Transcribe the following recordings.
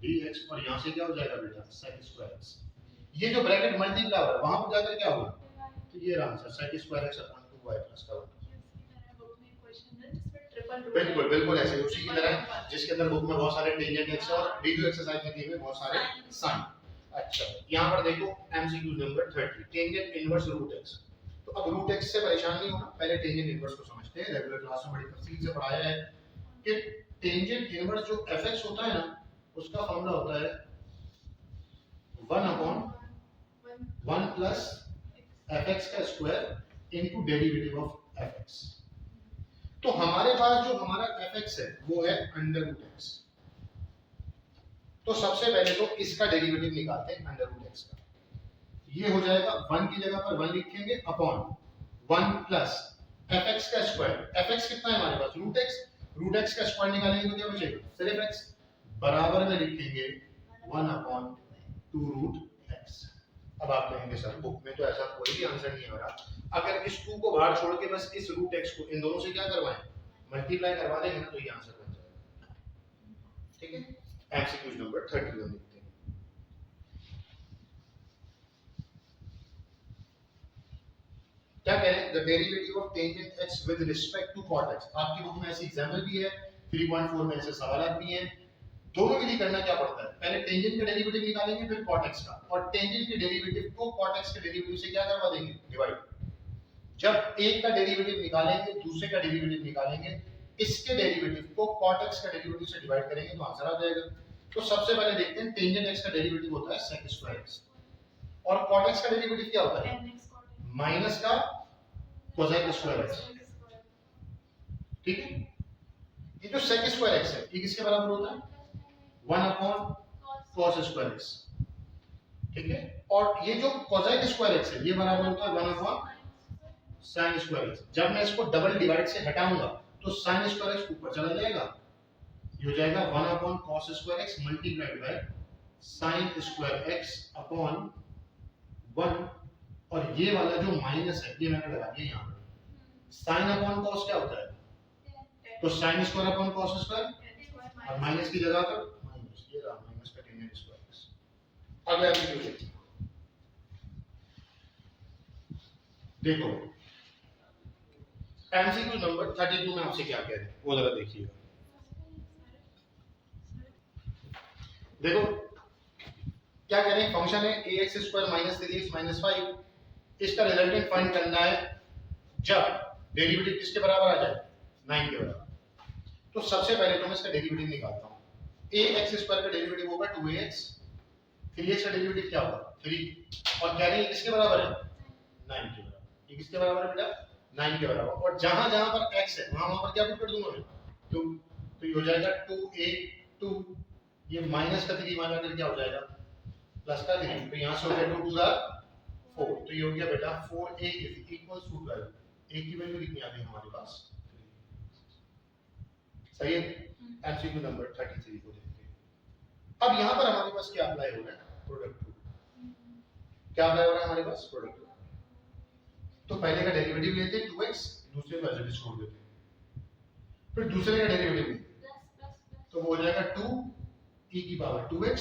dx और यहाँ से क्या हो जाएगा बेटा sec स्क्वायर x। ये जो ब्रैकेट मल्टीप्लाई हो रहा है वहां पर जाकर क्या होगा, तो ये रहा answer sec square x upon 2y plus का। बिल्कुल बिल्कुल ऐसे उसी की तरह जिसके अंदर बुक में बहुत सारे टेंजेंट एक्स और वीडियो एक्सरसाइज में दिए हुए बहुत सारे साइन। अच्छा यहाँ पर देखो MCQ number 30 tangent inverse root x. तो अब रूट एक्स से परेशान नहीं होना, पहले टेंजेंट इनवर्स को समझते हैं। रेगुलर क्लास में बड़ी तफसील से पढ़ाया है कि टेंजेंट इनवर्स जो एफएक्स होता है ना उसका फॉर्मूला होता है 1/1 प्लस fx का square into derivative of fx। तो हमारे पास जो हमारा fx है वो है अंडर रूट एक्स। तो सबसे पहले तो इसका डेरिवेटिव निकालते हैं अंडर रूट एक्स का। ये हो जाएगा 1 की जगह पर 1 लिखेंगे अपॉन 1 प्लस fx का स्क्वायर। fx कितना है हमारे पास रूट एक्स, रूट एक्स का स्क्वायर निकालेंगे तो क्या बचेगा सिर्फ x, बराबर में लिखेंगे 1 अपॉन 2 रूट x। अब आप कहेंगे सर बुक में तो ऐसा कोई भी आंसर नहीं हो रहा, अगर इस 2 को बाहर छोड़ के बस इस रूट x को इन दोनों से क्या करवाएं मल्टीप्लाई करवा देंगे ना तो ये आंसर बन जाएगा। ठीक है एमसीक्यू नंबर 31 लिखते हैं। क्या कह रहे हैं the derivative of tangent x with respect to cot x। आपकी बुक में ऐसी एग्जांपल भी है 3.4 में ऐसे सवाल भी हैं। दोनों के लिए करना क्या पड़ता है, पहले टेंजेंट का डेरिवेटिव निकालेंगे फिर cot x का, और टेंजेंट के डेरिवेटिव को cot x के डेरिवेटिव से क्या करवा देंगे डिवाइड। जब एक का डेरिवेटिव निकालेंगे दूसरे का डेरिवेटिव निकालेंगे, इसके डेरिवेटिव को cot x का डेरिवेटिव से डिवाइड करेंगे तो आंसर आ जाएगा। तो सबसे पहले देखते हैं टेंजेंट x का डेरिवेटिव होता है sec स्क्वायर x और cot x का डेरिवेटिव क्या होता है माइनस का cosec स्क्वायर x। ठीक है ये जो sec स्क्वायर x है ये किसके बराबर होता है 1 अपॉन cos स्क्वायर x। ठीक है और ये जो cosec स्क्वायर x है ये बराबर होता है 1 अपॉन sin स्क्वायर x। जब मैं इसको डबल डिवाइड से हटाऊंगा तो sin स्क्वायर x ऊपर चला जाएगा, ये हो जाएगा 1 upon cos square x multiplied by sin square x upon 1। और ये वाला जो माइनस है ये मैंने लगा दिया यहाँ पे। sin अपॉन cos क्या होता है तो sin square upon cos square और माइनस की जगह पर माइनस, ये रहा माइनस का टेंजेंट स्क्वायर x। अगला एमसीक्यू देखो एमसीक्यू नंबर 32 में आपसे क्या कह रहे हैं वो जरा देखिएगा। देखो क्या कह रहे हैं फंक्शन है ax square minus 3x minus 5, इसका रिजल्टेंट फाइंड करना है जब डेरिवेटिव किसके बराबर आ जाए 9 के बराबर। तो सबसे पहले तो मैं इसका डेरिवेटिव निकालता हूं। ax स्क्वायर का डेरिवेटिव होगा 2ax, 3x का डेरिवेटिव क्या होगा 3 और कह रहे हैं किसके बराबर है 9 के बराबर। ये किसके बराबर है बेटा 9 के बराबर और जहां जहां पर x है वहां वहां पर क्या पुट कर दूंगा मैं 2, तो ये हो जाएगा 2a 2, ये माइनस का 3 माइनस कर क्या हो जाएगा प्लस का 3, तो यहां से हो गया 2 टू द 4, तो ये हो गया बेटा 4a is equals to 12। a की वैल्यू कितनी आ गई हमारे पास 3। सही है एमसीक्यू नंबर 33 को देखते हैं। अब यहां पर हमारे पास क्या अप्लाई हो रहा है प्रोडक्ट रूल। क्या अप्लाई हो रहा है हमारे पास प्रोडक्ट रूल। तो पहले का डेरिवेटिव लेते हैं 2x, दूसरे का एज छोड़ देते हैं, फिर दूसरे का डेरिवेटिव लेते तो वो हो जाएगा 2 e की पावर 2x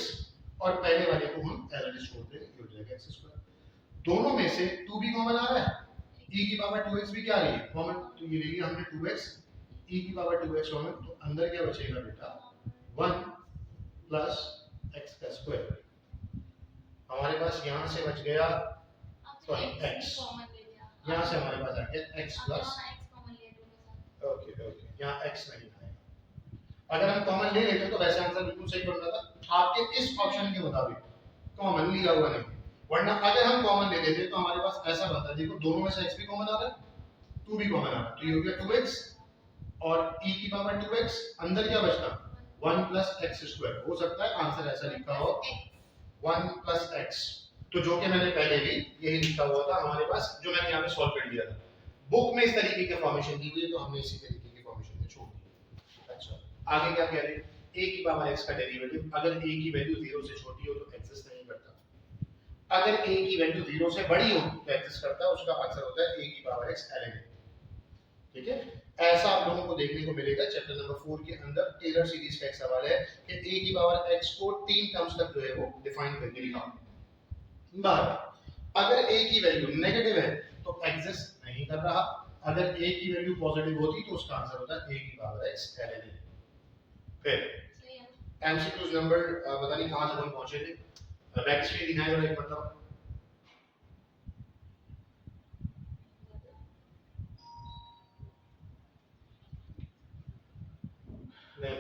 और पहले वाले को हम एज छोड़ते हैं, ये हो जाएगा x स्क्वायर। दोनों में से 2 भी कॉमन आ रहा है, e की पावर 2x भी क्या आ रही है कॉमन, तो ये ले लिया हमने 2x e की पावर 2x कॉमन, तो अंदर क्या बचेगा बेटा 1 प्लस x का स्क्वायर। हमारे पास यहां से बच गया सॉरी x, यहां से हमारे पास आ गया x प्लस ओके ओके यहाँ x नहीं आएगा। अगर हम कॉमन ले लेते तो वैसे आंसर बिल्कुल सही बन रहा था आपके इस ऑप्शन के मुताबिक कॉमन लिया हुआ नहीं, वरना अगर हम कॉमन ले लेते तो हमारे पास ऐसा बनता है देखो दोनों में से x भी कॉमन आ रहा है 2 भी कॉमन आ रहा है, तो ये हो गया 2x और e की पावर 2x, अंदर क्या बचता 1 प्लस x स्क्वायर। हो सकता है आंसर ऐसा लिखा हो 1 प्लस x, तो जो कि मैंने पहले भी यही लिखा हुआ था हमारे पास, जो मैंने यहाँ पे सॉल्व कर दिया था। बुक में इस तरीके की फॉर्मेशन दी हुई है तो हमने इसी तरीके की फॉर्मेशन में छोड़ दिया। अच्छा आगे क्या कह रहे हैं a की पावर x का डेरिवेटिव, अगर a की वैल्यू 0 से छोटी हो तो एग्जिस्ट नहीं करता, अगर a की वैल्यू 0 से बड़ी हो तो एग्जिस्ट करता है, उसका आंसर होता है a की पावर x ln। ठीक है ऐसा आप लोगों को देखने को मिलेगा चैप्टर नंबर 4 के अंदर टेलर सीरीज का एक सवाल है कि a की पावर x को 3 टर्म्स तक जो है वो डिफाइन करके लिखा। बात अगर a की वैल्यू नेगेटिव है तो एग्जिस्ट नहीं कर रहा, अगर a की वैल्यू पॉजिटिव होती तो उसका आंसर होता a की पावर x ln a। फिर एमसीक्यूज नंबर पता नहीं कहां तक हम पहुंचे थे, बैक स्क्रीन दिखाएं जरा एक बताओ।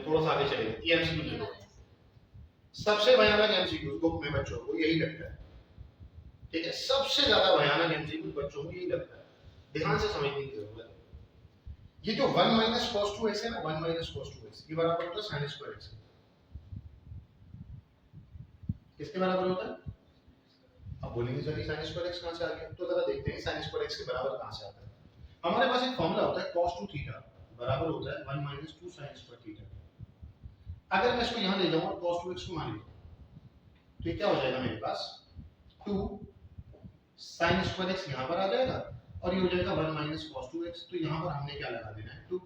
थोड़ा सा आगे चलेंगे। ये एमसीक्यू सबसे भयानक एमसीक्यू बुक में बच्चों को यही लगता है, ठीक है, सबसे ज्यादा भयानक एमसीक्यू बच्चों को यही लगता है, ध्यान से समझने की जरूरत है। ये जो 1 माइनस cos 2x है ना, 1 माइनस cos 2x ये बराबर होता है sin स्क्वायर x। किसके बराबर होता है? अब बोलेंगे सर sin स्क्वायर x कहां से आ गया, तो जरा देखते हैं sin स्क्वायर x के बराबर कहां से आता है। हमारे पास एक फार्मूला होता है cos 2 थीटा बराबर होता है 1 माइनस 2 sin स्क्वायर थीटा। अगर मैं इसको यहां ले जाऊं और cos 2x को मान लूं तो ये क्या हो जाएगा, मेरे पास 2 sin स्क्वायर x यहां पर आ जाएगा और ये हो जाएगा 1 माइनस cos 2x। तो यहां पर हमने क्या लगा देना है 2,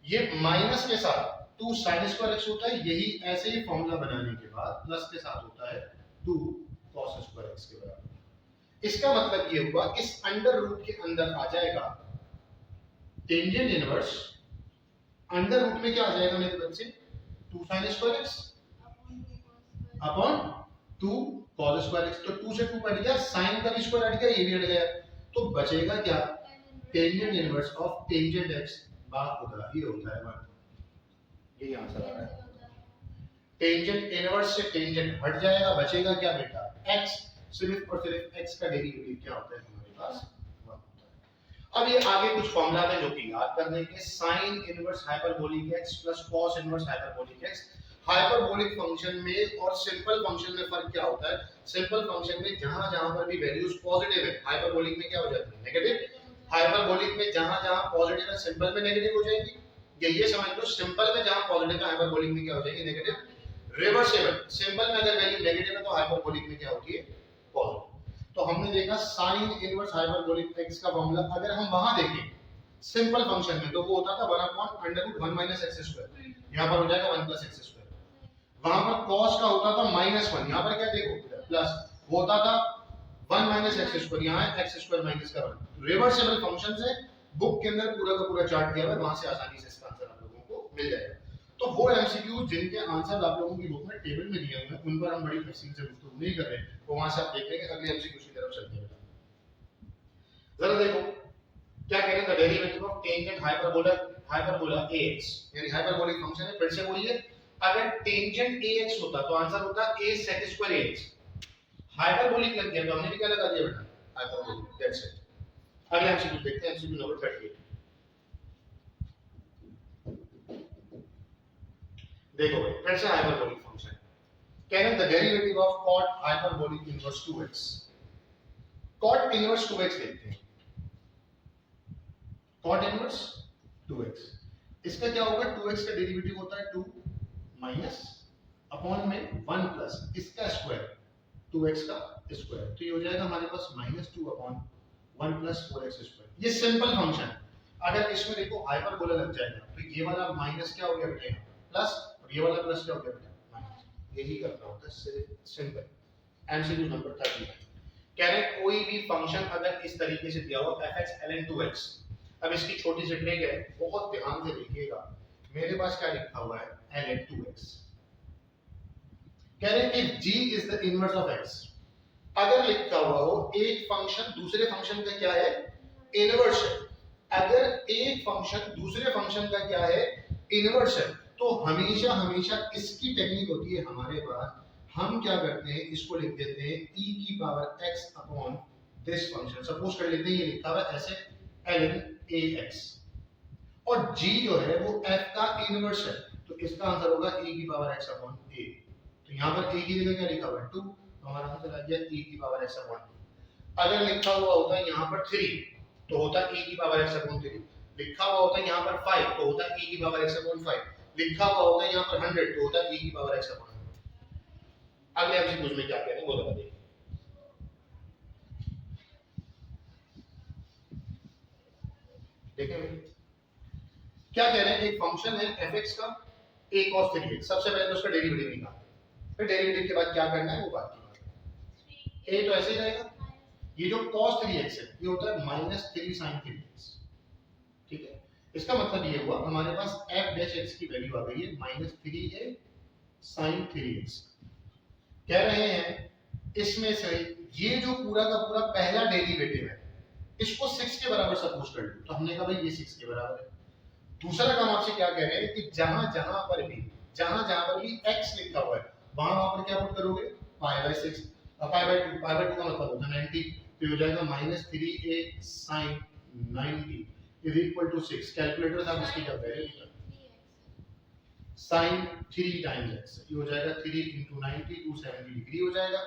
ये माइनस के साथ 2 sin स्क्वायर x होता है, यही ऐसे ही फार्मूला बनाने के बाद प्लस के साथ होता है 2 cos स्क्वायर x के बराबर। इसका मतलब ये हुआ इस अंडर रूट के अंदर आ जाएगा टेंजेंट इनवर्स, अंडर रूट में क्या आ जाएगा मेरे बच्चे 2 sin square x upon 2 cos square x। तो 2 से 2 कट गया, sin का भी स्क्वायर हट गया, ये भी हट गया, तो बचेगा क्या tangent inverse of tangent x बात होगा ये होता है 1। यही आंसर आ रहा है। टेंजेंट इनवर्स से टेंजेंट हट जाएगा, बचेगा क्या बेटा x, सिर्फ और सिर्फ x का डेरिवेटिव क्या होता है हमारे पास 1 होता है। अब ये आगे कुछ फॉर्मूला है जो कि याद करने के, sin inverse hyperbolic x plus cos inverse hyperbolic x। Hyperbolic function में और सिंपल फंक्शन में फर्क क्या होता है, सिंपल फंक्शन में जहां जहां पर भी वैल्यूज पॉजिटिव है हाइपरबोलिक में क्या हो जाती है नेगेटिव, हाइपरबोलिक में जहां जहां पॉजिटिव है सिंपल में नेगेटिव हो जाएगी। ये समझ लो सिंपल में जहां पॉजिटिव है हाइपरबोलिक में क्या हो जाएगी नेगेटिव। रिवर्सेबल, सिंपल में अगर वैल्यू नेगेटिव है तो हाइपरबोलिक में क्या होती है पॉजिटिव। तो हमने देखा sin इनवर्स हाइपरबोलिक x का फार्मूला अगर हम वहां देखें सिंपल फंक्शन में तो वो होता था 1 upon under root 1 minus x square, यहां पर हो जाएगा 1 प्लस x स्क्वायर। वहां पर cos का होता था -1, यहां पर क्या देखो प्लस, वो होता था 1 माइनस x स्क्वायर, यहां है x स्क्वायर माइनस का 1। रिवर्सेबल फंक्शन से बुक के अंदर पूरा का पूरा चार्ट दिया हुआ है, वहां से आसानी से इसका आंसर आप लोगों को मिल जाएगा। तो वो एमसीक्यू जिनके आंसर आप लोगों की बुक में टेबल में दिए हुए हैं उन पर हम बड़ी तफसील से गुफ्तगू नहीं कर रहे, तो वहां से आप देखेंगे। अगले एमसीक्यू की तरफ चलते हैं, जरा देखो क्या कह रहे हैं, the derivative of tangent hyperbola ax, यानी हाइपरबोलिक फंक्शन है। फिर से बोलिए, अगर टेंजेंट ax होता तो आंसर होता a sec square ax। Hyperbolic लग गया तो हमने भी क्या लगा दिया बेटा हाइपरबोलिक, दैट्स इट। अगले एमसीक्यू देखते हैं, एमसीक्यू नंबर 38। देखो भाई फिर से हाइपरबोलिक फंक्शन कह रहे हैं the derivative of cot hyperbolic inverse 2x। cot inverse 2x देखते हैं, cot इनवर्स 2x, इसका क्या होगा 2x का डेरिवेटिव होता है 2 माइनस अपॉन में 1 प्लस इसका स्क्वायर 2x का स्क्वायर, तो ये हो जाएगा हमारे पास -2 अपॉन 1 प्लस 4x स्क्वायर। ये सिंपल फंक्शन है, अगर इसमें देखो हाइपरबोला लग जाएगा तो ये वाला माइनस क्या हो गया बेटा यहाँ प्लस, और ये वाला प्लस क्या हो गया बेटा माइनस। यही करना होता है सिंपल। एमसीक्यू नंबर 39 कह रहे हैं कोई भी फंक्शन अगर इस तरीके से दिया हो fx ln 2x। अब इसकी छोटी सी ट्रिक है, बहुत ध्यान से देखिएगा, मेरे पास क्या लिखा हुआ है ln 2x। कह रहे हैं कि g is the inverse of x। अगर लिखा हुआ हो एक फंक्शन दूसरे फंक्शन का क्या है इनवर्स है, अगर एक फंक्शन दूसरे फंक्शन का क्या है इनवर्स है, तो हमेशा हमेशा इसकी टेक्निक होती है हमारे पास, हम क्या करते हैं इसको लिख देते हैं e की power x upon this function. Suppose कर लेते हैं ये लिखा हुआ है ऐसे ln ax, और g जो है वो f का इनवर्स है, तो इसका आंसर होगा e की पावर x अपॉन a। तो यहां पर a की जगह क्या लिखा हुआ है 2, तो हमारा आंसर आ गया e की पावर x अपॉन 2। अगर लिखा हुआ होता है यहां पर 3 तो होता e की पावर x अपॉन 3, लिखा हुआ होता है यहां पर 5 तो होता e की पावर x अपॉन 5, लिखा हुआ होता है यहां पर 100 तो होता e की पावर x अपॉन 100। अगले आपसे कुछ में क्या कह रहे हैं वो बता दें। देखें क्या कह रहे हैं, एक फंक्शन है fx का a cos 3x, सबसे पहले तो उसका डेरिवेटिव निकालना है, फिर डेरिवेटिव के बाद क्या करना है वो बात की बात है। a तो ऐसे ही रहेगा, ये जो cos 3x है ये होता है -3 sin 3x, ठीक है। इसका मतलब ये हुआ हमारे पास f डैश x की वैल्यू आ गई है -3a sin 3x। कह रहे हैं इसमें से ये जो पूरा का पूरा पहला डेरिवेटिव है इसको 6 के बराबर सपोज कर लो, तो हमने कहा भाई ये 6 के बराबर है। दूसरा काम आपसे क्या कह रहे हैं कि जहां जहां पर भी x लिखा हुआ है वहां पर क्या पुट करोगे, pi by 6, pi by 2, pi by 2 का मतलब होता है 90, तो हो जाएगा -3a sin 90 is equal to 6। Calculator से आप इसकी क्या वैल्यू sin 3 टाइम्स x, ये हो जाएगा 3 into 90 270 डिग्री हो जाएगा।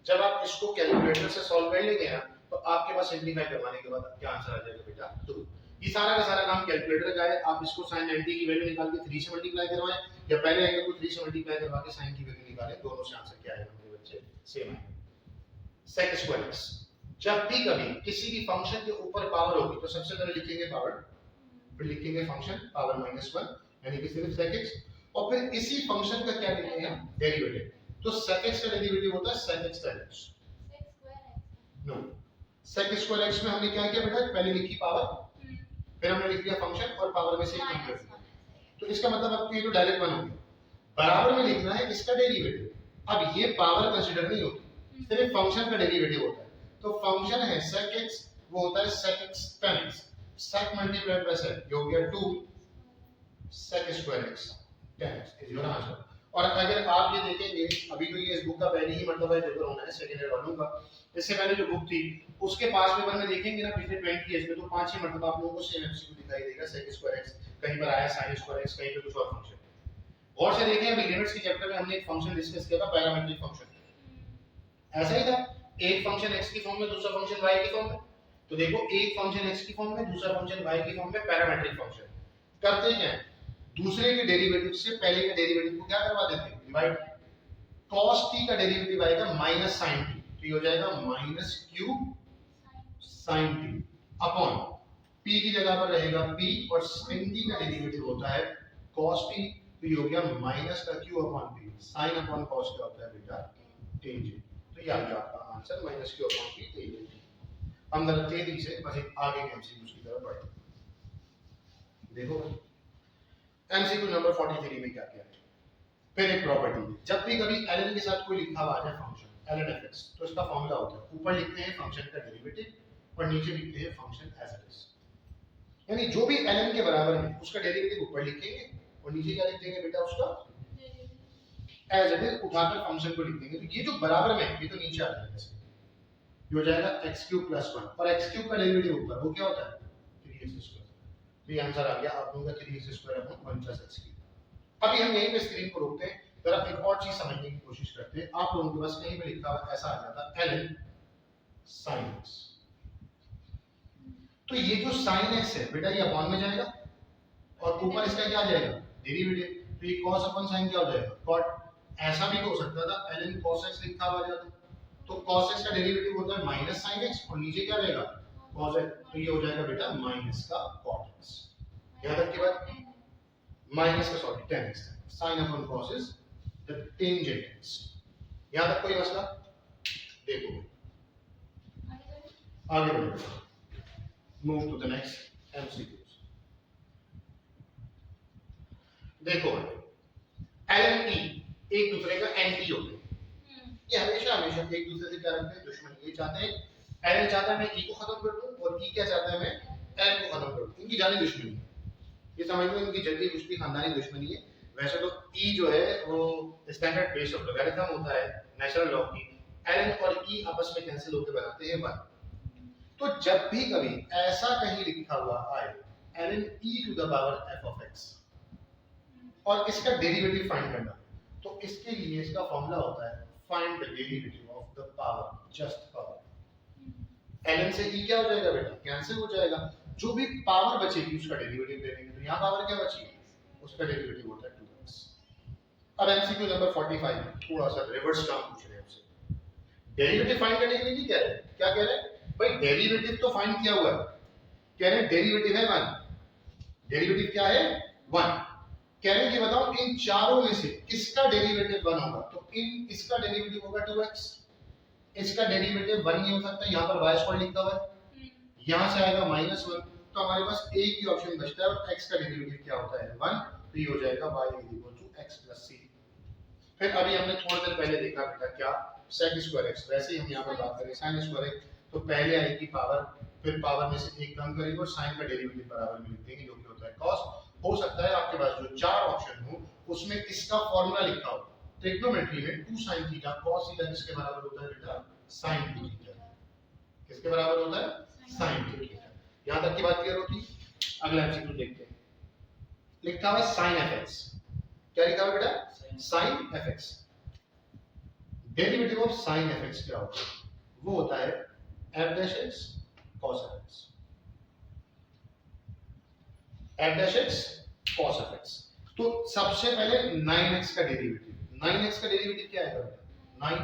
जब आप इसको कैलकुलेटर से सॉल्व कर लेंगे ना तो आपके पास सिंपलीफाई करवाने के बाद क्या आंसर आ जाएगा बेटा 2। ये सारा का सारा काम कैलकुलेटर का है। आप इसको sin 90 की वैल्यू निकाल के 3 से मल्टीप्लाई करवाएं या पहले एंगल को 3 से मल्टीप्लाई करवा के sin की वैल्यू निकालें, दोनों से आंसर क्या आएगा मेरे बच्चे, सेम आएगा। sec स्क्वायर x, जब भी कभी किसी भी फंक्शन के ऊपर पावर होगी तो सबसे पहले लिखेंगे पावर, फिर लिखेंगे फंक्शन पावर -1 यानी कि सिर्फ sec x, और फिर इसी फंक्शन का क्या लिखेंगे हम, डेरिवेटिव। तो sec x का डेरिवेटिव होता है sec x tan x, no sec square x में हमने क्या किया बेटा, पहले लिखी पावर, फिर हमने लिख दिया फंक्शन और पावर में से एक कम कर दिया, तो इसका मतलब आपको ये तो डायरेक्ट 1 हो गया। बराबर में लिखना है इसका डेरिवेटिव। अब ये पावर कंसीडर नहीं होती, सिर्फ फंक्शन का डेरिवेटिव होता है। तो फंक्शन है sec x, वो होता है sec x tan x, sec multiplied by sec, ये हो गया 2 sec square x tan x is your answer. और अगर आप ये देखेंगे, अभी तो ये इस बुक का पहले ही मर्तबा पेपर होना है सेकंड ईयर वालों का, इससे पहले जो बुक थी उसके पास पेपर में देखेंगे ना पिछले 20 ईयर्स में, तो 5-6 मर्तबा आप लोगों को सेम एमसीक्यू दिखाई देगा, sec स्क्वायर x कहीं पर आया sin स्क्वायर x, कहीं पे कुछ और फंक्शन। और से देखें अभी लिमिट्स के चैप्टर में हमने एक फंक्शन डिस्कस किया था, पैरामीट्रिक फंक्शन, ऐसा ही था, एक फंक्शन x की फॉर्म में दूसरा फंक्शन y की फॉर्म में। तो देखो एक फंक्शन x की फॉर्म में दूसरा फंक्शन y की फॉर्म में, पैरामीट्रिक फंक्शन। करते क्या है, दूसरे के डेरिवेटिव से पहले के डेरिवेटिव को क्या करवा देते हैं, डिवाइड। cos t का डेरिवेटिव आएगा -sin t, तो ये हो जाएगा -q sin t upon p की जगह पर रहेगा p, और sin t का डेरिवेटिव होता है cos t, तो ये हो गया माइनस का q upon p, sin upon cos क्या होता है बेटा, टेंजेंट। तो ये आ गया आपका answer -q upon p tangent. हम जरा तेजी से बस एक आगे के एमसीक्यू की तरफ बढ़े। देखो एमसीक्यू नंबर 43 में क्या क्या है, फिर एक प्रॉपर्टी है, जब भी कभी ln के साथ कोई लिखा हुआ आ जाए फंक्शन ln fx, तो इसका फॉर्मूला होता है, ऊपर लिखते हैं फंक्शन का डेरिवेटिव और नीचे लिखते हैं फंक्शन एज इट इज। यानी जो भी ln के बराबर है उसका डेरिवेटिव ऊपर लिखेंगे और नीचे क्या लिख देंगे बेटा, उसका एज इट इज उठाकर फंक्शन को लिख देंगे। तो ये जो बराबर में ये तो नीचे आ जाएगा, ये हो जाएगा x³ + 1, और x³ का डेरिवेटिव ऊपर वो क्या होता है 3x²। तो ये आंसर आ गया आप लोगों का 3x² अपॉन 1 + x³। अभी हम यहीं पे स्क्रीन को रोकते हैं, जरा एक और चीज समझने की कोशिश करते हैं। आप लोगों के पास कहीं पे लिखा हुआ ऐसा आ जाता ln sin x, तो ये जो sin x है बेटा ये अपॉन में जाएगा और ऊपर इसका क्या आ जाएगा, डेरिवेटिव, तो ये cos अपॉन sin क्या हो जाएगा, cot। ऐसा भी तो हो सकता था ln cos x लिखा हुआ जाता, तो cos x का डेरिवेटिव होता है -sin x और नीचे क्या रहेगा cos x, तो ये हो जाएगा बेटा माइनस का cot x। याद रखिए बात, माइनस का sorry tan x, sin upon cos is the tangent x। याद रखो ये मसला। देखो आगे बढ़ो, move to the next MCQs. देखो ln e एक दूसरे का एंटी होते हैं, ये हमेशा हमेशा एक दूसरे से क्या रखते हैं, दुश्मनी। ये चाहते हैं ln चाहता है मैं e को खत्म कर दूं और e क्या चाहता है मैं l को खत्म कर दूं, इनकी जानी दुश्मनी है। ये समझ लो इनकी जल्दी कुछ भी खानदानी दुश्मनी है। वैसे तो e जो है वो स्टैंडर्ड बेस ऑफ लॉगरिथम होता है नेचुरल लॉग की, ln और e आपस में कैंसिल होकर बनाते हैं 1। तो जब भी कभी ऐसा कहीं लिखा हुआ आए ln e to the power f of x और इसका डेरिवेटिव फाइंड करना, तो इसके लिए इसका फॉर्मूला होता है find the derivative of the power, just power. ln से e क्या हो जाएगा बेटा, कैंसिल हो जाएगा, जो भी पावर बचेगी उसका डेरिवेटिव ले लेंगे। तो यहां पावर क्या बची, उसका डेरिवेटिव होता है 2x। अब एमसीक्यू नंबर 45 थोड़ा सा रिवर्स काम पूछ रहे हैं आपसे। डेरिवेटिव फाइंड करने के लिए नहीं कह रहे, क्या कह रहे हैं भाई, डेरिवेटिव तो फाइंड किया हुआ है, कह रहे हैं डेरिवेटिव है 1, डेरिवेटिव क्या है 1। कह रहे हैं कि बताओ इन चारों में से किसका डेरिवेटिव 1 होगा, तो इन इसका डेरिवेटिव होगा 2x, इसका डेरिवेटिव 1 नहीं हो सकता, यहाँ पर y स्क्वायर लिखा हुआ है, यहाँ से आएगा -1, तो हमारे पास एक ही ऑप्शन बचता है और x का डेरिवेटिव क्या होता है 1, तो ये हो जाएगा y = x + c। फिर अभी हमने थोड़ी देर पहले देखा बेटा क्या sec स्क्वायर x, वैसे ही हम यहाँ पर बात करें sin स्क्वायर x, तो पहले आएगी पावर, फिर पावर में से एक कम करेंगे और साइन का डेरिवेटिव बराबर में लिख देंगे जो कि होता है cos। हो सकता है आपके पास जो चार ऑप्शन हो उसमें इसका फॉर्मूला लिखा हो, ट्रिग्नोमेट्री में 2 sin थीटा cos थीटा किसके बराबर होता है बेटा sin थीटा, किसके बराबर होता है sin थीटा। यहां तक की बात क्लियर होती। अगला एमसीक्यू देखते हैं, लिखा हुआ sin fx, क्या लिखा हुआ बेटा sin fx। Derivative of sin fx क्या होता है, वो होता है f' cos fx, f' cos fx। तो सबसे पहले 9x का डेरिवेटिव, 9x का डेरिवेटिव क्या है बेटा 9,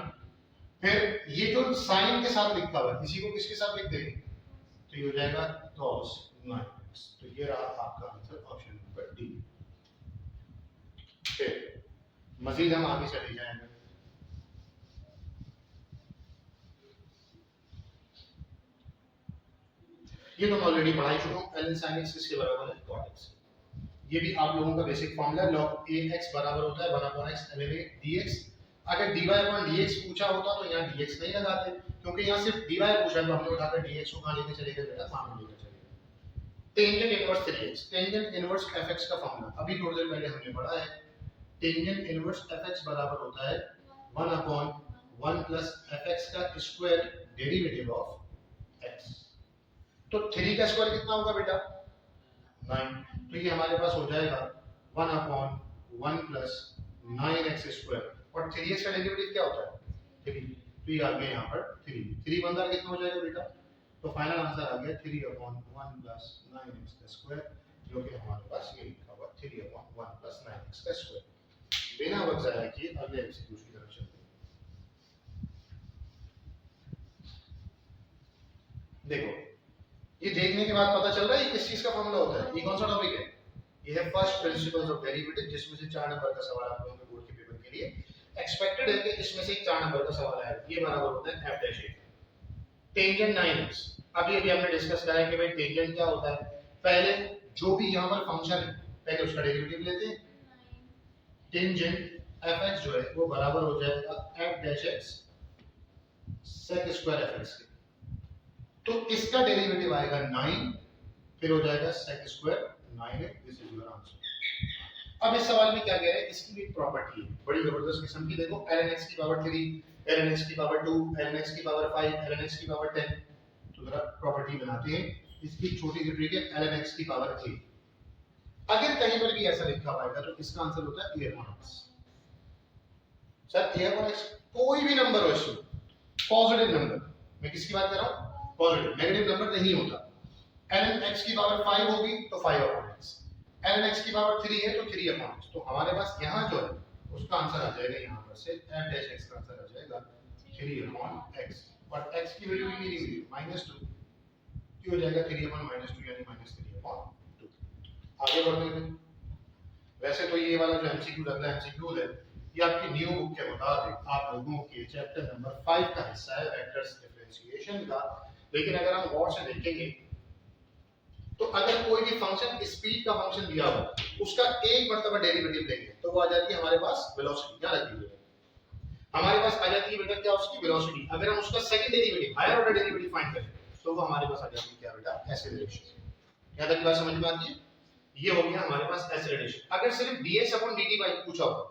फिर ये जो साइन के साथ लिखा हुआ है इसी को किसके साथ लिख देंगे, तो ये हो जाएगा cos 9x, तो ये रहा आपका आंसर ऑप्शन नंबर डी। फिर मजीद हम आगे चले जाएंगे, ये तो मैं ऑलरेडी पढ़ा ही चुका हूं, ln sin x किसके बराबर है cot x। ये भी आप लोगों का बेसिक फॉर्मूला log ax बराबर होता है 1/x ln a dx। अगर dy/dx पूछा होता तो यहाँ dx नहीं लगाते, क्योंकि यहाँ सिर्फ dy पूछा है तो हमने उठाकर dx को कहां लेके चले गए बेटा सामने लेकर चले गए। Tangent inverse 3x, tangent inverse fx का फॉर्मूला अभी थोड़ी देर पहले हमने पढ़ा है, टेंजेंट इनवर्स fx बराबर होता है 1/1 प्लस fx का स्क्वायर डेरिवेटिव ऑफ x। तो 3 का स्क्वायर कितना होगा बेटा 9, तो ये हमारे पास हो जाएगा 1/1 प्लस 9x स्क्वायर, और 3x का डेरिवेटिव क्या होता है 3, तो ये आ गया यहाँ पर 3 बंदा कितना हो जाएगा बेटा, तो फाइनल आंसर आ गया 3/1 प्लस 9x का स्क्वायर, जो कि हमारे पास ये लिखा हुआ 3/1 प्लस 9x का स्क्वायर। बिना वक्त जाया किए अगले एमसीक्यू की तरफ चलते हैं। देखो ये देखने के बाद पता चल रहा है ये किस चीज का फॉर्मूला होता है, ये कौन सा टॉपिक है, ये है फर्स्ट प्रिंसिपल्स ऑफ डेरिवेटिव, जिसमें से 4 नंबर का सवाल आप लोगों के बोर्ड के पेपर के लिए एक्सपेक्टेड है कि इसमें से 4 नंबर का सवाल आएगा। ये बराबर होता है f' टेंजेंट 9x। अभी हमने डिस्कस करा है कि भाई टेंजेंट क्या होता है, पहले जो भी यहाँ पर फंक्शन है पहले उसका डेरिवेटिव लेते हैं, टेंजेंट fx जो है वो बराबर हो जाएगा f' sec स्क्वायर fx के, तो इसका डेरिवेटिव आएगा 9, फिर हो जाएगा sec square 9x, this is your answer. अब इस सवाल में क्या कह रहे हैं, इसकी भी एक प्रॉपर्टी है बड़ी जबरदस्त किस्म की, देखो ln x की पावर 3, ln x की पावर 2, ln x की पावर 5, ln x की पावर 10, तो जरा प्रॉपर्टी बनाते हैं। इसकी छोटी सी ट्रिक है ln x की पावर 8। अगर कहीं पर भी ऐसा लिखा हुआ है तो इसका आंसर होता है a/x। सर a/x कोई भी नंबर हो इसमें, पॉजिटिव नंबर, मैं किसकी बात कर रहा हूं पॉजिटिव, नेगेटिव नंबर नहीं होता। ln x की पावर 5 होगी तो 5/x, ln x की पावर 3 है तो 3/x, तो हमारे पास यहाँ जो है उसका आंसर आ जाएगा यहाँ पर से f' का आंसर आ जाएगा 3/x, और x की वैल्यू भी नहीं मिली -2, ये हो जाएगा 3/-2 यानी -3/2। आगे बढ़ते हैं। वैसे तो ये वाला जो एमसीक्यू अगला एमसीक्यू है ये आपकी न्यू बुक के मुताबिक आप लोगों के चैप्टर नंबर 5 का हिस्सा है वेक्टर्स डिफरेंशिएशन का, लेकिन अगर हम गौर से देखेंगे तो अगर कोई भी फंक्शन स्पीड का फंक्शन दिया हो उसका एक मर्तबा डेरिवेटिव लेंगे तो वो आ जाती है हमारे पास वेलोसिटी, क्या लगती है हमारे पास आ जाती है बेटा क्या उसकी वेलोसिटी। अगर हम उसका second derivative higher order derivative find करें तो वो हमारे पास आ जाती है क्या बेटा एक्सेलरेशन। यहां तक बात समझ में आती है, ये हो गया हमारे पास एक्सेलरेशन। अगर सिर्फ dx/dt पूछा हो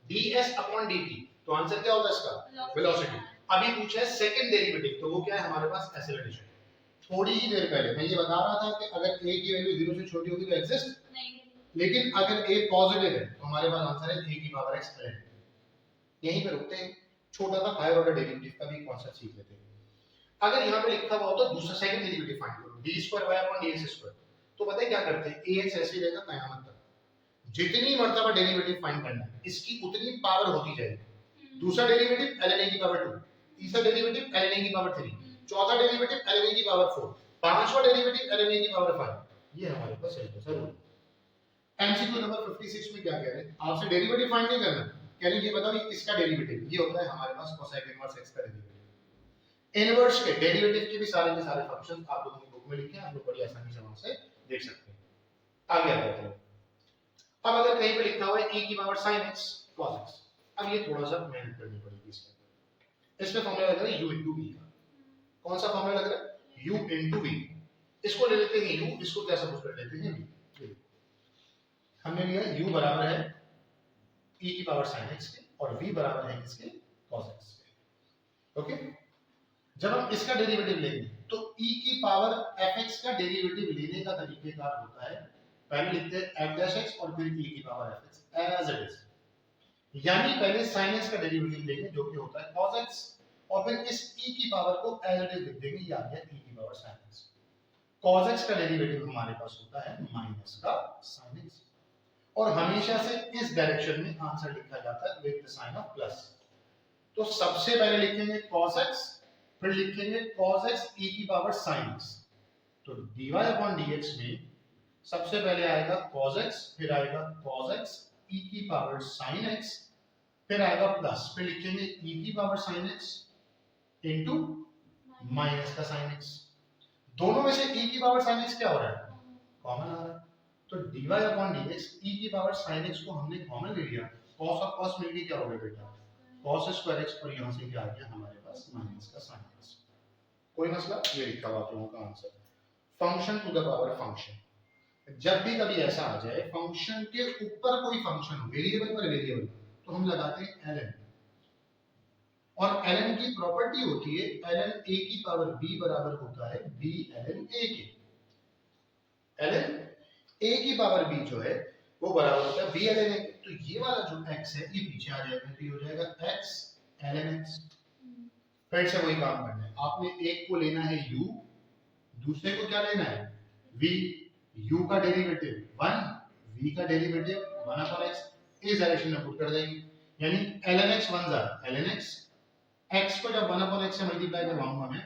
ds/dt तो आंसर क्या होगा इसका वेलोसिटी। अभी पूछा है सेकंड डेरिवेटिव तो वो क्या है हमारे पास एक्सेलरेशन। थोड़ी ही देर पहले मैं ये बता रहा था कि अगर a की वैल्यू 0 से छोटी होगी तो एग्जिस्ट नहीं, लेकिन अगर a पॉजिटिव है तो हमारे पास आंसर है a की पावर x है। यहीं पे रुकते हैं, छोटा सा हायर ऑर्डर डेरिवेटिव का भी कॉन्सेप्ट सीख लेते हैं। अगर यहां पे लिखा हुआ हो तो दूसरा सेकंड डेरिवेटिव फाइंड करो d2y/dx2, तो पता है क्या करते हैं ax ऐसे ही रहेगा कयामत तक, जितनी मर्तबा डेरिवेटिव फाइंड करना है इसकी उतनी पावर होती जाएगी। दूसरा डेरिवेटिव ln a की पावर 2, तीसरा डेरिवेटिव ln a की पावर 3, चौथा डेरिवेटिव ln a की पावर 4, पांचवा डेरिवेटिव ln a की पावर 5, ये हमारे पास है सर। एमसीक्यू नंबर 56 में क्या कह रहे हैं, आपसे डेरिवेटिव फाइंड नहीं करना, कह रहे हैं ये बताओ ये किसका डेरिवेटिव, ये होता है हमारे पास कोसेक इनवर्स x का डेरिवेटिव। इनवर्स के डेरिवेटिव के भी सारे फंक्शन आप लोगों की बुक में लिखे हैं, आप लोग बड़ी आसानी से वहां से देख सकते हैं। आगे आते हैं। अब अगर कहीं पे लिखा हुआ है e की power sin x cos x, अब ये थोड़ा सा मेहनत करनी पड़ेगी इसमें फॉर्मूला लग रहा है u into v का। कौन सा फॉर्मूला लग रहा है, u into v। इसको ले लेते हैं u, इसको क्या सपोज कर लेते हैं v। हमने लिया u बराबर है e की पावर sin x के और v बराबर है किसके, cos x के। ओके, जब हम इसका डेरिवेटिव लेंगे तो e की पावर fx का डेरिवेटिव लेने का तरीकेकार होता है, पहले लिखते हैं f dash x और फिर e की power fx as it is, यानी पहले sin x का डेरिवेटिव लेंगे जो कि होता है cos x और फिर इस e की पावर को एज इट इज लिख देंगे, ये आ गया e की power sin x। cos x का डेरिवेटिव हमारे पास होता है माइनस का sin x, और हमेशा से इस डायरेक्शन में आंसर लिखा जाता है with the sign of plus. तो सबसे पहले लिखेंगे cos x, फिर लिखेंगे cos x e की पावर sin x। तो dy upon dx में सबसे पहले आएगा cos x, फिर आएगा cos x e की पावर sin x, फिर आएगा प्लस, फिर लिखेंगे e की power sin x into minus का sin x। दोनों में से e की पावर sin x क्या हो रहा है, कॉमन आ रहा है, तो dy upon dx e की पावर sin x को हमने कॉमन ले लिया, cos और cos मिलके क्या हो गया बेटा, cos स्क्वायर x, और यहां से क्या आ गया हमारे पास माइनस का sin x। कोई मसला, ये लिखा हुआ आप लोगों का answer. Function to the power function, जब भी कभी ऐसा आ जाए फंक्शन के ऊपर कोई फंक्शन हो वेरिएबल पर वेरिएबल, तो हम लगाते हैं ln, और ln की प्रॉपर्टी होती है ln a की पावर b बराबर होता है b ln a के। ln a की पावर b जो है वो बराबर होता है b ln a के। तो ये वाला जो x है ये पीछे आ जाएगा, तो ये हो जाएगा x ln x। फिर से वही काम करना है, आपने एक को लेना है u, दूसरे को क्या लेना है v, u का डेरिवेटिव 1, v का डेरिवेटिव 1 अपॉन x, इस डायरेक्शन में पुट कर देंगे, यानी ln x 1 जा ln x, x को जब 1 अपॉन x से मल्टीप्लाई करवाऊंगा मैं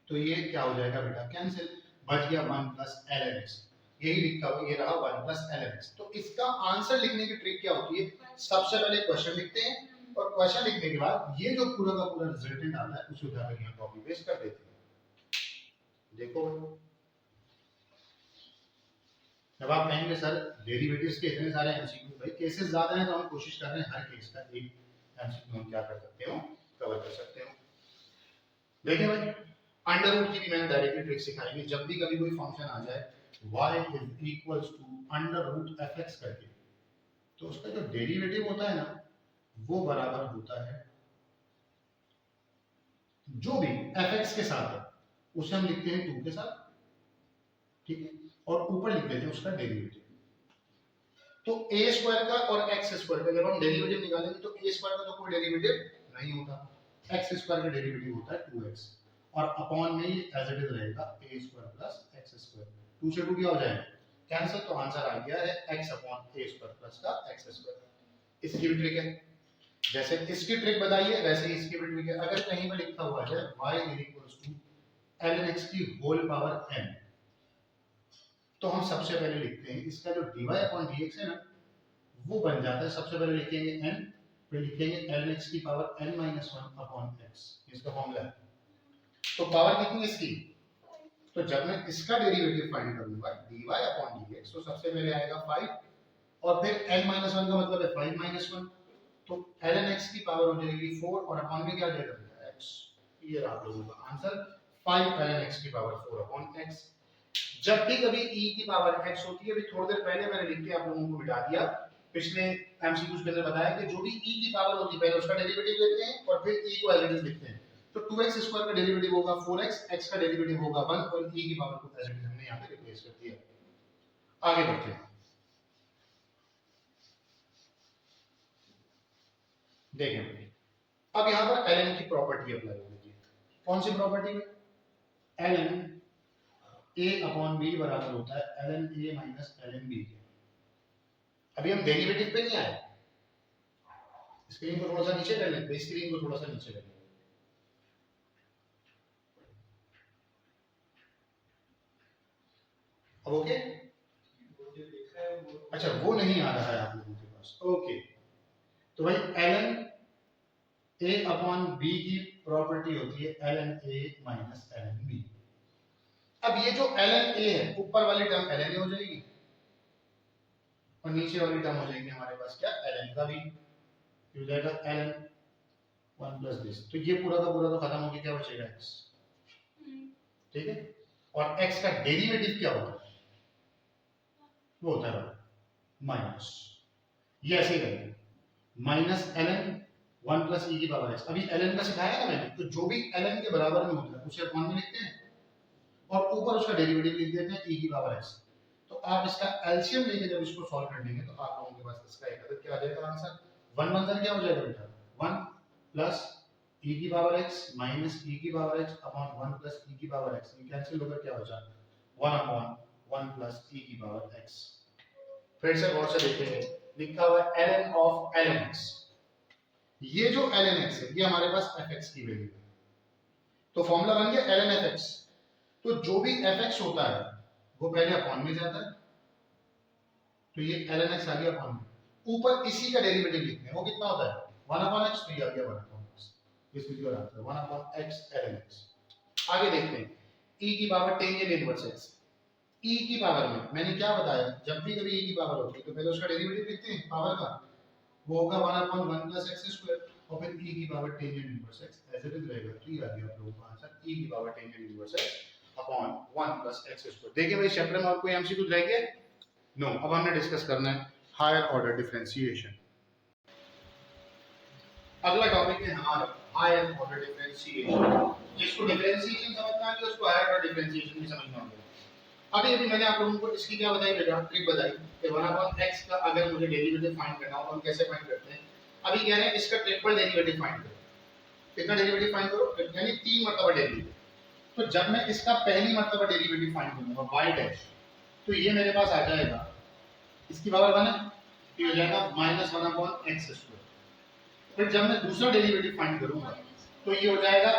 तो ये क्या हो जाएगा बेटा, कैंसिल, बच गया 1 प्लस ln x, यही लिखा हुआ, ये रहा 1 प्लस ln x। तो इसका आंसर लिखने की ट्रिक क्या होती है, सबसे पहले क्वेश्चन लिखते हैं और क्वेश्चन लिखने के बाद ये जो पूरा का पूरा रिजल्टेंट आता है उसे उठाकर यहां कॉपी पेस्ट कर देते हैं। देखो जब आप कहेंगे सर डेरिवेटिव्स के इतने सारे एमसीक्यू, भाई केसेस ज्यादा हैं तो हम कोशिश कर रहे हैं हर केस का एक एमसीक्यू हम क्या कर सकते हो, कवर कर सकते हो। देखिए भाई अंडर रूट की भी मैंने डायरेक्टली ट्रिक सिखाई है, जब भी कभी कोई फंक्शन आ जाए y is equals to under root fx करके, तो उसका जो डेरिवेटिव होता है ना वो बराबर होता है जो भी fx के साथ है उसे हम लिखते हैं 2 के साथ, ठीक है, और ऊपर लिख देते हैं उसका डेरिवेटिव। तो a स्क्वायर का और x स्क्वायर का जब हम डेरिवेटिव निकालेंगे तो a स्क्वायर का तो कोई डेरिवेटिव नहीं होता, x स्क्वायर का डेरिवेटिव होता है 2x, और अपॉन में ये एज इट इज रहेगा a square plus x square, 2 से 2 क्या हो जाएगा कैंसिल, तो आंसर आ गया है x upon a square plus का x स्क्वायर। इसकी भी ट्रिक है, जैसे इसकी ट्रिक बताइए वैसे ही इसकी भी ट्रिक है। अगर कहीं पर लिखा हुआ है y is equals to ln x की होल पावर n, तो हम सबसे पहले लिखते हैं इसका जो dy अपॉन dx है ना वो बन जाता है, सबसे पहले लिखेंगे n, फिर लिखेंगे ln x की power n minus 1 upon x, इसका फॉर्मूला है। तो पावर कितनी इसकी, तो जब मैं इसका डेरिवेटिव फाइंड करूंगा dy अपॉन dx, तो सबसे पहले आएगा 5 और फिर n माइनस 1 का मतलब है 5 माइनस 1, तो ln x की पावर हो जाएगी 4 और अपॉन में क्या जाएगा x, ये रहा आप लोगों का आंसर 5 ln x की पावर 4 अपॉन x। जब भी कभी e की पावर x होती है, अभी थोड़ी देर पहले मैंने लिख के आप लोगों को मिटा दिया, पिछले एमसीक्यूज के अंदर बताया कि जो भी e की पावर होती है पहले उसका डेरिवेटिव लेते हैं और फिर e को एज इट इज लिखते हैं। तो 2x स्क्वायर का डेरिवेटिव होगा 4x, x का डेरिवेटिव होगा 1 और e की पावर को एज इट इज हमने यहां पे रिप्लेस कर दिया। आगे बढ़ते हैं, देखें अब यहां पर ln की प्रॉपर्टी अप्लाई होगी। कौन सी प्रॉपर्टी है, ln a अपॉन b बराबर होता है ln a minus ln b। अभी हम डेरिवेटिव पे नहीं आए, स्क्रीन को थोड़ा सा नीचे कर लेते, स्क्रीन को थोड़ा सा नीचे कर लेते। अब ओके, अच्छा वो नहीं आ रहा है आप लोगों के पास, ओके। तो भाई ln a अपॉन b की प्रॉपर्टी होती है ln a minus ln b। अब ये जो ln a है, ऊपर वाली टर्म ln a हो जाएगी और नीचे वाली टर्म हो जाएगी हमारे पास क्या, ln का b, हो जाएगा ln 1 प्लस दिस। तो ये पूरा का पूरा तो खत्म हो गया, क्या बचेगा x, ठीक है। और x का डेरिवेटिव क्या होता है, वो होता है माइनस, ये ऐसे ही रहेगा माइनस ln 1 प्लस e की पावर x। अभी ln का सिखाया ना मैंने, तो जो भी ln के बराबर में होता है उसे अपॉन में लिखते हैं और ऊपर उसका डेरिवेटिव लिख देते हैं e की पावर x। तो आप इसका एलसीएम लेके जब इसको सॉल्व कर लेंगे तो आप लोगों के पास इसका एक अदद क्या आ जाएगा आंसर, 1 1 क्या हो जाएगा बेटा, 1 प्लस e की पावर x माइनस e की power x upon 1 plus e की पावर x। ये कैंसिल होकर क्या हो जाएगा 1 अपॉन 1 प्लस e की पावर x। फिर से गौर से देखेंगे, लिखा हुआ है ln ऑफ ln x। ये जो ln x है ये हमारे पास fx की वैल्यू है, तो फॉर्मूला बन गया ln fx। तो जो भी fx होता है वो पहले अपॉन में जाता है, तो ये ln x आ गया अपॉन में, ऊपर इसी का डेरिवेटिव लिखते हैं, वो कितना होता है 1 अपॉन x, तो ये आ गया 1 अपॉन x। इस वीडियो का answer 1 upon x ln x। आगे देखते हैं e की power tangent inverse x। e की पावर में मैंने क्या बताया, जब भी कभी e की पावर होती है तो पहले उसका डेरिवेटिव लिखते हैं पावर का, वो होगा 1 अपॉन 1 प्लस x स्क्वायर और फिर e की power tangent inverse x as it is रहेगा। तो ये आ गया आप लोगों का आंसर e की power tangent inverse x upon 1 plus x square. देखिए भाई चैप्टर में और कोई एमसीक्यू रहेंगे? नो। अब हमने डिस्कस करना है हायर ऑर्डर डिफरेंशिएशन। अगला टॉपिक है हमारा हायर ऑर्डर डिफरेंशिएशन। जिसको डिफरेंशिएशन समझना है उसको हायर ऑर्डर डिफरेंशिएशन भी समझना होगा। अभी अभी मैंने आप लोगों को इसकी क्या बताई बेटा, ट्रिक बताई कि 1 अपॉन x का अगर मुझे डेरिवेटिव फाइंड करना हो तो हम कैसे फाइंड करते हैं। अभी कह रहे हैं इसका ट्रिपल डेरिवेटिव फाइंड करो। कितना डेरिवेटिव फाइंड करो, यानी 3 मर्तबा डेरिवेटिव। तो जब मैं इसका पहली मर्तबा डेरिवेटिव फाइंड करूंगा y डैश, तो ये मेरे पास आ जाएगा, इसकी पावर 1 है तो ये हो जाएगा माइनस 1 अपॉन x स्क्वायर। फिर जब मैं दूसरा डेरिवेटिव फाइंड करूंगा तो ये हो जाएगा